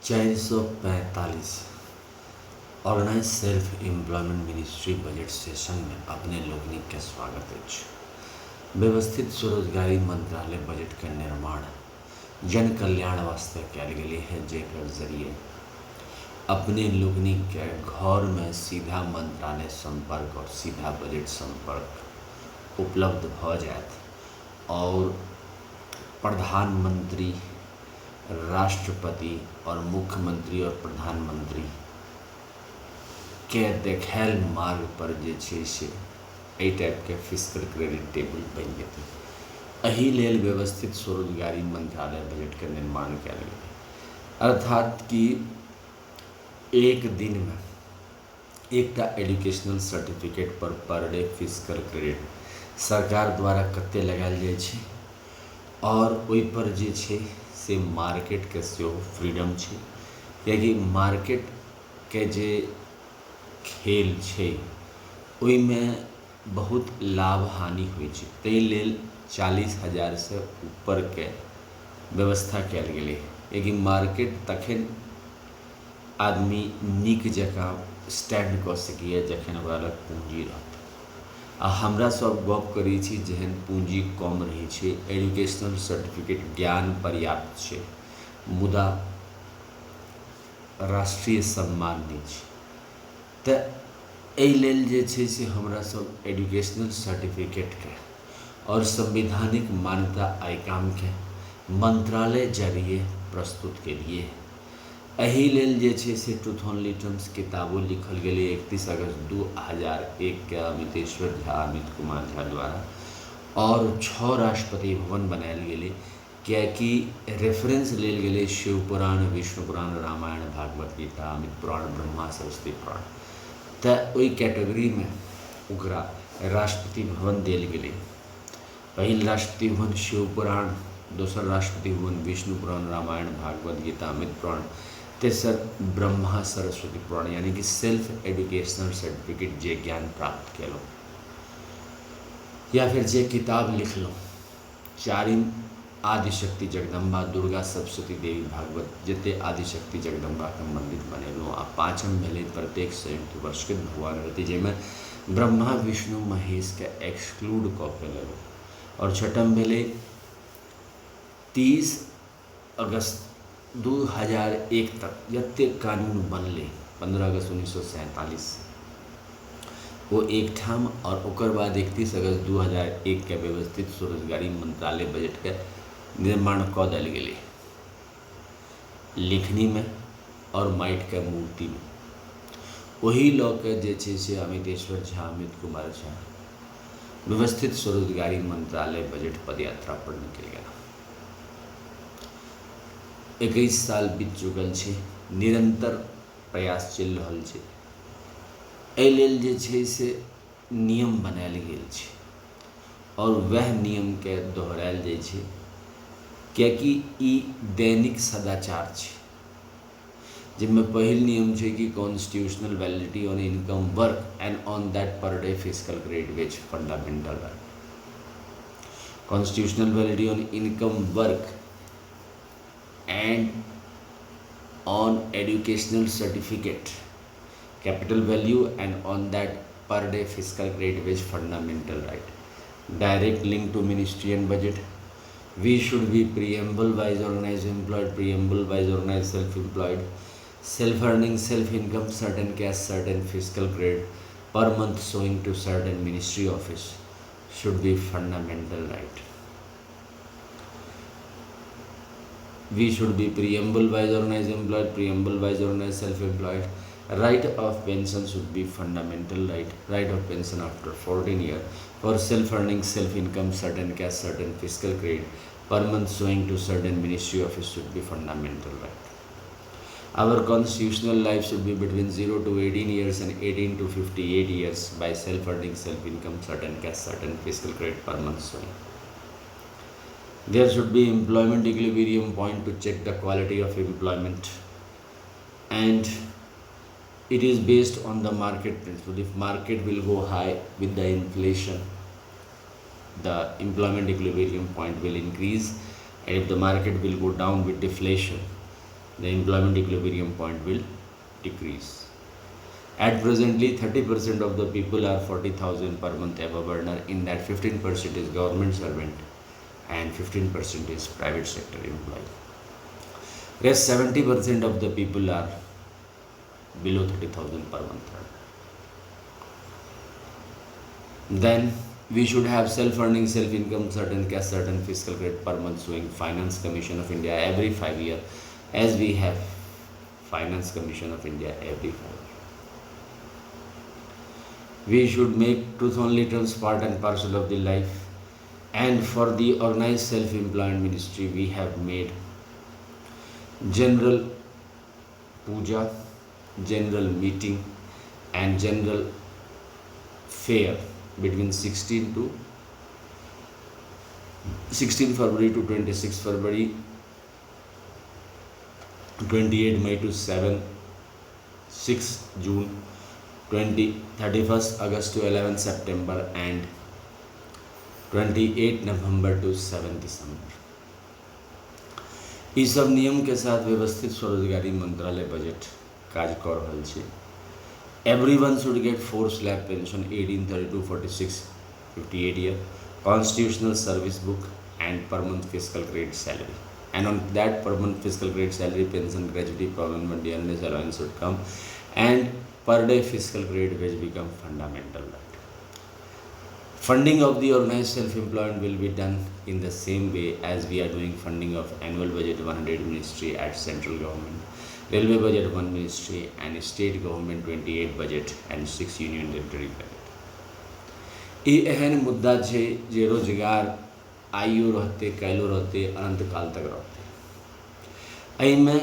445 organise self employment ministry budget session में अपने लोकनिक के स्वागत अछि। व्यवस्थित स्वरोजगारी मंत्रालय बजट के निर्माण जन कल्याण वास्ते कयल गेल है, जेकर जरिए अपने लोकनिक के घर में सीधा मंत्रालय संपर्क और सीधा बजट संपर्क उपलब्ध भ जायत और प्रधानमंत्री, राष्ट्रपति और मुख्यमंत्री और प्रधानमंत्री के देखायल मार्ग पर जे छै से एहि टाइप के फिस्कल क्रेडिट टेबल बन जेतै। एहि लेल व्यवस्थित स्वरोजगारी मंत्रालय बजट के निर्माण कयल गेल, अर्थात कि एक दिन में एकटा educational certificate per day fiscal credit सरकार द्वारा कते लगायल जाइ छै और ओहि पर जे छै से मार्केट के सेहो फ्रीडम छै, कियाकि मार्केट के जे खेल छै ओहिमे बहुत लाभ हानि होइ छै, ताहि लेल 40,000 से ऊपर के व्यवस्था कयल गेलै, कियाकि मार्केट तखन आदमी नीक जकाँ स्टैंड कऽ सकैए जखन ओकरा लग पूंजी रहत। आ हमरा सब गप करै छी जेहन पूंजी कम रहै छै, एजुकेशनल सर्टिफिकेट ज्ञान पर्याप्त छै मुदा राष्ट्रीय सम्मान नहीं छै, तऽ एहि लेल जे छै से हमरा सब एजुकेशनल सर्टिफिकेट के और संवैधानिक मान्यता आइकाम के मंत्रालय जरिए प्रस्तुत केलिए। एहि लेल जे छै से ट्रूथ ऑन लिटम्स किताबो लिखल गेलै 31 अगस्त 2001 के अमितेश्वर झा, अमित कुमार झा द्वारा, और 6 राष्ट्रपति भवन बनायल गेलै, कियाकि रेफरेंस लेल गेलै शिव पुराण, विष्णु पुराण, रामायण, भागवत गीता, अमित पुराण, ब्रह्मा सरस्वती पुराण, तऽ ओहि कैटेगरी में ओकरा राष्ट्रपति भवन देल गेलै। पहिल राष्ट्रपति भवन शिव पुराण, दोसर राष्ट्रपति भवन विष्णु पुराण, रामायण, भागवत गीता, अमित पुराण, तेसर ब्रह्मा सरस्वती पुराण, यानी कि सेल्फ एजुकेशनल सर्टिफिकेट जे ज्ञान प्राप्त केलहुँ या फिर जे किताब लिखलहुँ। चारिम आदिशक्ति जगदम्बा, दुर्गा, सरस्वती देवी, भागवत जते आदिशक्ति जगदम्बा के मंदिर बनेलहुँ। आ पाँचम भेलै प्रत्येक संयुक्त वर्ष के भगवान रहती, जैमें ब्रह्मा विष्णु महेश के एक्सक्लूड कऽ के लेलहुँ। और छठम भेलै 30 अगस्त 2001 तक जते कानून बनले 15 अगस्त 1947 वो एक ठाम, और ओकर बाद 31 अगस्त 2001 के व्यवस्थित स्वरोजगारी मंत्रालय बजट के निर्माण कऽ देल गेलै, लिखनी में और माटि के मूर्ति में। वही लऽ के जे छै से अमितेश्वर झा, अमित कुमार झा व्यवस्थित स्वरोजगारी मंत्रालय बजट पदयात्रा पर निकल गया। 21 साल बीत चुकल छै, निरंतर प्रयास चलि रहल छै। एहि लेल जे छै से नियम बनायल गेल छै और वह नियम के दोहरायल जाइ छै, कियाकि ई दैनिक सदाचार छै, जिनमें पहिल नियम छै कि constitutional validity on income work and on that per day fiscal credit which fundamental right. Constitutional validity on income work and on educational certificate capital value and on that per day fiscal credit which fundamental right. Direct link to ministry and budget. We should be preamble wise organized employed, preamble wise organized self-employed, self-earning, self-income, certain cash, certain fiscal credit per month showing to certain ministry office should be fundamental right. We should be preamble wise organized employed, preamble wise organized self-employed. Right of pension should be fundamental right. Right of pension after 14 years for self-earning, self-income, certain cash, certain fiscal credit per month showing to certain ministry office should be fundamental right. Our constitutional life should be between 0 to 18 years and 18 to 58 years by self-earning, self-income, certain cash, certain fiscal credit per month showing. There should be employment equilibrium point to check the quality of employment, and it is based on the market principle. If market will go high with the inflation, the employment equilibrium point will increase, and if the market will go down with deflation, the employment equilibrium point will decrease. At presently, 30% of the people are 40,000 per month above earner. In that, 15% is government servant and 15% is private sector employee. Rest 70% of the people are below 30,000 per month. Then we should have self-earning, self-income, certain cash, certain fiscal credit per month showing Finance Commission of India every 5 years, as we have Finance Commission of India every 5 years. We should make truth-only terms part and parcel of the life. And for the organized self-employed ministry, we have made general puja, general meeting and general fair between 16 February to 26 February, 28 May to 6 June, 31st August to 11 September and 28 November to 7 December. ई सब नियम के साथ व्यवस्थित स्वरोजगारी मंत्रालय budget कार्य कर रहल छै। Everyone should get 4 slab pension, 18, 32, 46, 58 year, constitutional service book and per month fiscal credit salary. And on that per month fiscal credit salary, pension, gratuity, provident fund, illness allowance should come, and per day fiscal credit wage become fundamental right. Funding of the organized self-employed will be done in the same way as we are doing funding of annual budget 100 ministry at central government, railway budget 1 ministry and state government 28 budget and 6 union territory budget. ये एहन मुद्दा छे जे रोजगार आइयो रहते, कैलो रहते, अनंत काल तक रहते। एहि में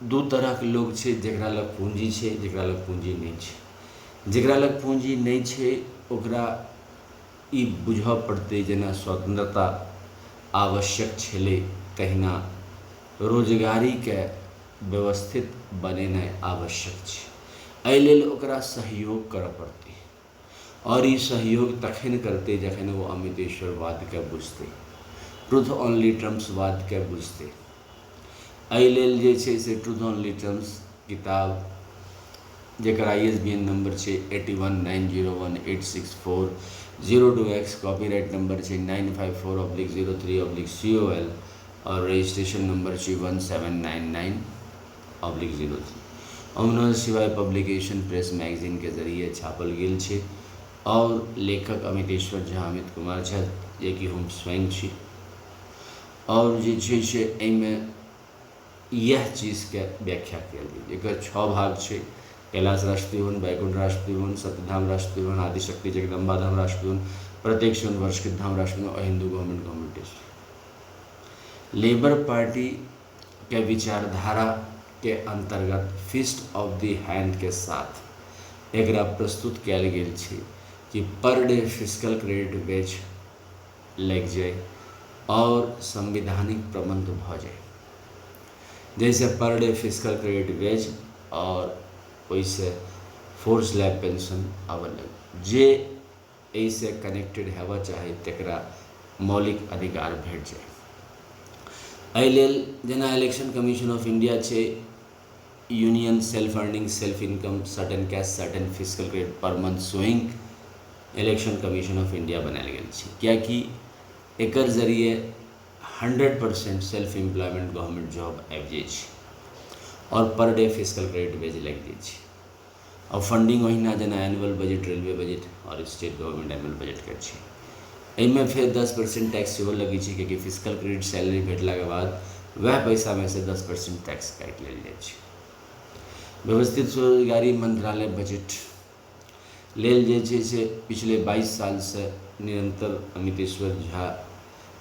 दू तरह के लोग छे, जेकरा लग पूंजी छे, जेकरा लग पूंजी नहीं छे। जेकरा लग पूंजी नहीं छे ओकरा ई बुझ पड़ते जेना स्वतंत्रता आवश्यक छेले, तहिना रोजगारी के व्यवस्थित बनेनाइ आवश्यक छे। एहि लेल ओकरा सहयोग करऽ पड़ते और ई सहयोग तखन करते जखन वो अमितेश्वरवाद के बुझते, ट्रूथ ओनली टर्म्स वाद के बुझते। एहि लेल जे छै से ट्रूथ ओनली टर्म्स किताब जेकर ISBN नंबर छे 8190186402X, कॉपीराइट नंबर छे 954/03/COL और रजिस्ट्रेशन नंबर छे 1799/03। ओम नमः शिवाय पब्लिकेशन प्रेस मैगजीन के जरिए छापल गेल छे और लेखक अमितेश्वर झा, अमित कुमार झा, जे कि हम स्वयं छी। और जे छै से एहिमे यह चीज़ के व्याख्या कयल गेल, एकर 6 भाग छे। कैलाश राष्ट्रीय भवन, बैकुंठ राष्ट्रीय भवन, सत्यधाम राष्ट्रीय भवन, आदिशक्ति जगदम्बा धाम राष्ट्रीय भवन, प्रत्यक्ष वर्षित धाम राष्ट्रीय भवन और हिंदू गवर्नमेंट। लेबर पार्टी के विचारधारा के अंतर्गत फिस्ट ऑफ द हैंड के साथ एकरा प्रस्तुत कयल गेल छै कि per day physical credit veg लग जाए और संविधानिक प्रबंध भ जाए, जैसे per day physical credit veg और वैसे 4 स्लैब पेंशन अवेलेबल जे ऐसे कनेक्टेड हेबा चाहे तकरा मौलिक अधिकार भेट जाए। एहि लेल जेना इलेक्शन कमीशन ऑफ इंडिया छे, union self earning self income certain cash certain physical credit per month showing election commission of India बनायल गेल छे, कियाकि एकर जरिए 100% सेल्फ एम्प्लॉयमेंट गवर्नमेंट जॉब आबि जाए छे और per day physical credit veg लग जाए छे। और फंडिंग ओहिना जेना एनुअल बजट, रेलवे बजट और स्टेट गवर्नमेंट एनुअल बजट के छे। एहिमे फिर 10% टैक्स सेहो लगी छे, क्योंकि फिजिकल क्रेडिट सैलरी भेटला के बाद वह पैसा में से 10% टैक्स काटि लेल जाए छे। व्यवस्थित स्वरोजगारी मंत्रालय बजट लेल जे छे से पिछले 22 साल से निरंतर Amiteshwar Jha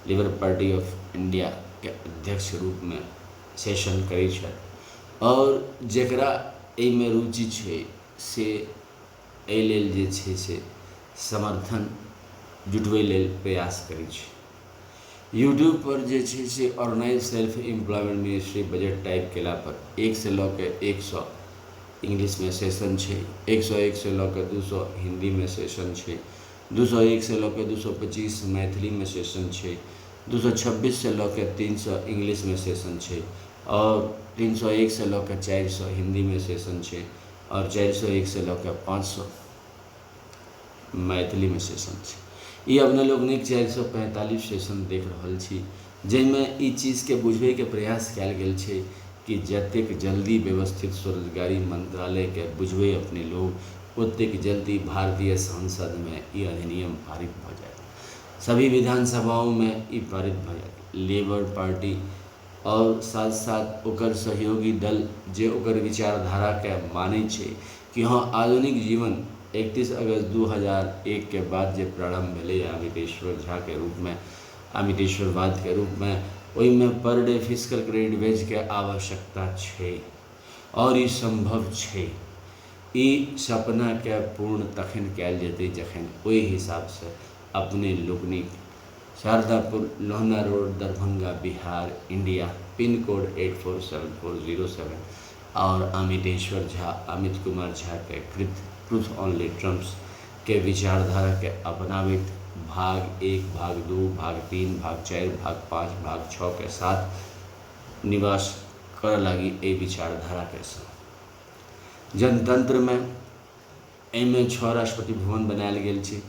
labour party of India के अध्यक्ष रूप में सेशन करै छथि और जेकरा एहिमे रुचि छे से एहि लेल जे छे से समर्थन जुटबै लेल प्रयास करै छे। यूट्यूब पर जे छे से organise self employment ministry budget type केला पर 1 से लऽ के 100 इंग्लिश में सेशन छे, 101 से लऽ के 200 हिंदी में सेशन छे, 201 से लऽ के 225 मैथिली में सेशन छे, 226 से लऽ के 300 इंग्लिश में सेशन छे और 301 से लऽ के 400 हिंदी में सेशन है और 401 से लऽ के 500 मैथिली में सेशन है। ये अपने लोग 445 सेशन देख रहल छी, जिनमें ई चीज़ के बुझे के प्रयास कल गेल छै कि जतेक जल्दी व्यवस्थित स्वरोजगारी मंत्रालय के बुझे अपने लोग ओतेक जल्दी भारतीय संसद में ये अधिनियम पारित भ जाए, सभी विधानसभाओं में ई पारित भ जाए। लेबर पार्टी और साथ साथ ओकर सहयोगी दल जे ओकर विचारधारा के माने छे कि हाँ आधुनिक जीवन 31 अगस्त 2001 के बाद जे प्रारंभ भेले अमितेश्वर झा के रूप में, अमितेश्वरवाद के रूप में, ओहि में per day fiscal credit veg के आवश्यकता छे और ई संभव छे। ई सपना के पूर्ण तखन कल जेते जखन ओहि हिसाब से अपने लोकनिक Shardapur Lohna road Darbhanga Bihar India pin code 847407 और अमितेश्वर झा अमित कुमार झा के ट्रुथ ओनली ट्रम्प्स के विचारधारा के अपनावित भाग 1 भाग 2 भाग 3 भाग 4 भाग 5 भाग 6 के साथ निवास कर लगी ए विचारधारा के संग जनतंत्र में एमे 6 राष्ट्रपति भवन बनायल गेल छै।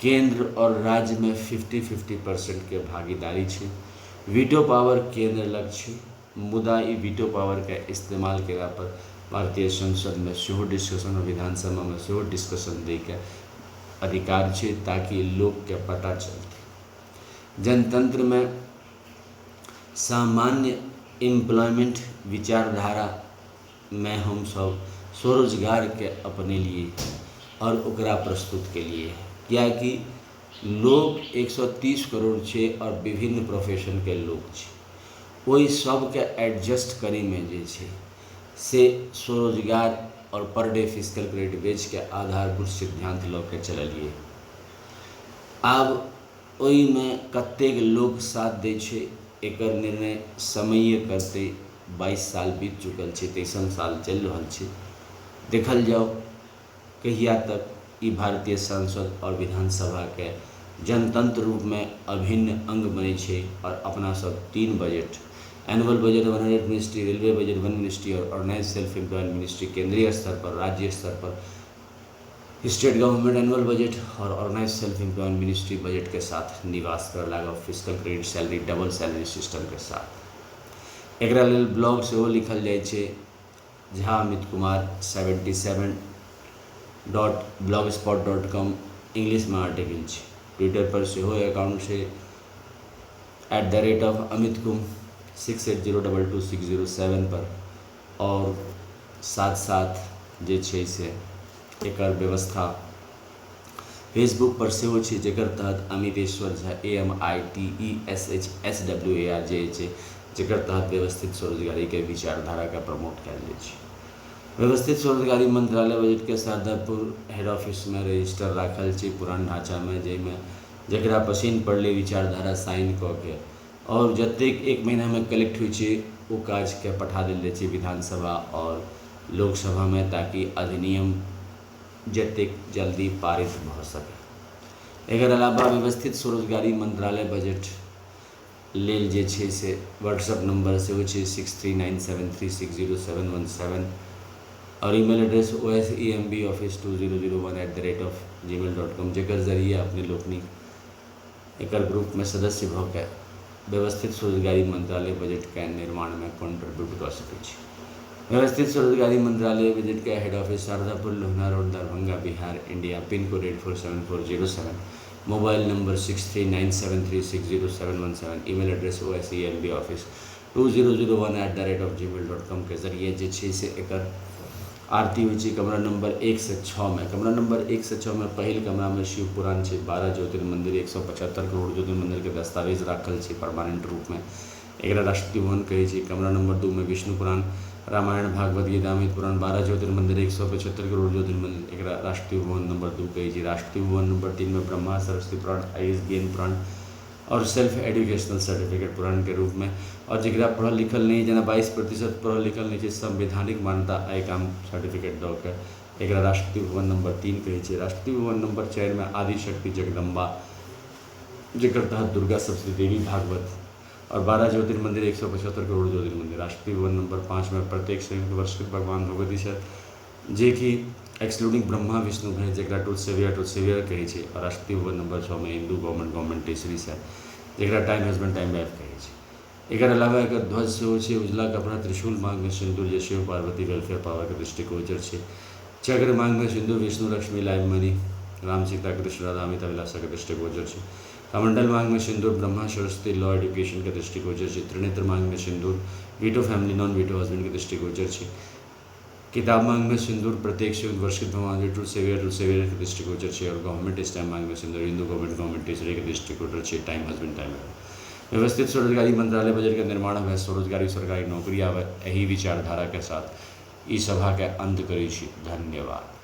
केंद्र और राज्य में 50-50% के भागीदारी है। वीटो पावर केंद्र लग है, मुदा ई वीटो पावर के इस्तेमाल केला पर भारतीय संसद में सेहो डिस्कशन और विधानसभा में सेहो डिस्कशन दे के अधिकार है ताकि लोग के पता चलते। जनतंत्र में सामान्य एम्प्लॉयमेंट विचारधारा में हम सब स्वरोजगार के अपने लिए और ओकरा प्रस्तुत के लिए, क्या कि लोग 130 करोड़ छे और विभिन्न प्रोफेशन के लोग छे, वही सब के एडजस्ट करी में जे छे से स्वरोजगार और per day fiscal credit veg के आधारभूत सिद्धांत लऽ के चलिए। आब ओहि में कतेक लोग साथ दे छे एकर निर्णय समय करते 22 साल बीत चुकल छे, 23 साल चल रहा छे। देखल जाओ कहिया तक ई भारतीय संसद और विधानसभा के जनतंत्र रूप में अभिन्न अंग बने छे और अपना सब 3 budget annual budget 100 ministry, railway budget 1 ministry और ऑर्गेनाइज सेल्फ एम्प्लॉयड मिनिस्ट्री केंद्रीय स्तर पर, राज्य स्तर पर स्टेट गवर्नमेंट एनुअल बजट और organise self employed ministry budget के साथ निवास कर लगा fiscal credit salary double salary system के साथ। एकरा लेल ब्लॉग से लिखल जाए छे झा अमित कुमार 77.blogspot.com इंग्लिश में आर्टिकल है। ट्विटर पर से अकाउंट से @अमितकुम 68022607 पर और साथ साथ जे छे से एकर व्यवस्था फेसबुक पर से छे जेकर तहत अमितेश्वर झा AMITESHSWAR जेकर तहत व्यवस्थित स्वरोजगारी के विचारधारा का प्रमोट कल जाए। व्यवस्थित स्वरोजगारी मंत्रालय बजट के शारदापुर हेड ऑफिस में रजिस्टर राखल छे पुरान ढांचा में, जेमें जकरा पसीन पड़ले विचारधारा साइन क के और जतेक 1 महीना में कलेक्ट हुई छे वो काज के पठा दिल छे विधानसभा और लोकसभा में ताकि अधिनियम जतेक जल्दी पारित भ सके। एकर अलावा व्यवस्थित स्वरोजगारी मंत्रालय बजट लेल जे छे से व्हाट्सएप नंबर से 6397360717 और ईमेल एड्रेस osembaoffice2001@gmail.com जेकर जरिए अपने लोकनिक एकर ग्रुप में सदस्य भ के व्यवस्थित स्वरोजगारी मंत्रालय बजट के निर्माण में कंट्रीब्यूट कर सके छी। व्यवस्थित स्वरोजगारी मंत्रालय बजट के head office Shardapur Lohna road Darbhanga Bihar India pin code 847407 mobile number 6397360717 email address osembaoffice2001@gmail.com के जरिए जे छे से एकर आरती हुई कमरा नंबर 1 से 6 में। कमरा नंबर 1 से 6 में पहल कमरा में शिव पुराण है 12 ज्योतिर्मंदिर 175 करोड़ ज्योतिर्मंदिर के दस्तावेज राखल है परमानेंट रूप में, एक राष्ट्रीय भवन कहे छे। कमरा नंबर 2 में विष्णु पुराण रामायण भागवत गीता अमित पुराण 12 ज्योतिर्मंदिर 175 करोड़ ज्योतिर्मंदिर, एक राष्ट्रीय भवन नंबर 2 कहे छे। राष्ट्रीय भवन नंबर 3 में ब्रह्मा सरस्वती पुराण ISBN पुराण और सेल्फ एजुकेशनल सर्टिफिकेट पुराण के रूप में, और जरा पढ़ल लिखल नहीं जना 22% पढ़ल लिखल नहीं संवैधानिक मान्यता आय काम सर्टिफिकेट दऽ के एक राष्ट्रीय भवन नंबर 3 कहे छे। राष्ट्रीय भवन नंबर 4 में आदिशक्ति जगदम्बा जेकर तहत दुर्गा सप्तशती देवी भागवत और 12 ज्योतिर्मंदिर 175 करोड़ ज्योतिर्मंदिर। राष्ट्रपति भवन नंबर 5 में प्रत्येक संयुक्त वर्ष भगवान भगवती छथि जे कि एक्सक्लूडिंग ब्रह्मा विष्णु है जरा टूथ सेवियर कहे छै। और राष्ट्रपति भवन नंबर 6 में हिंदू गवर्नमेंट टेसरी है जरा टाइम हस्बैंड टाइम वाइफ कहे छै। एकर अलावा एक ध्वज सेहो छै, उजला कपड़ा, त्रिशूल, मांग में सिंदूर जे शिव पार्वती वेलफेयर पावर के दृष्टिगोचर छै। चक्र, मांग में सिंदूर, विष्णु लक्ष्मी लाइव मनी, राम सीता कृष्ण राधा अमिता विलासा के दृष्टिगोचर छै। कमंडल, मांग में सिंदूर, ब्रह्मा सरस्वती लॉ एजुकेशन के दृष्टिगोचर छै। त्रिनेत्र, मांग में सिंदूर, veto family non veto husband के दृष्टिगोचर छै। किताब, मांग में सिंदूर, प्रत्येक संयुक्त वर्ष भगवान ट्रूथ सेवियर के दृष्टिगोचर छै। और गवर्नमेंट स्टैम्प, मांग में सिंदूर, हिंदू गवर्नमेंट टेसरी के दृष्टिगोचर छै। टाइम हस्बैंड टाइम व्यवस्थित स्वरोजगारी मंत्रालय बजट के निर्माण में स्वरोजगारी सरकारी नौकरी आवे, यही विचारधारा के साथ इस सभा के अंत करै छी। धन्यवाद।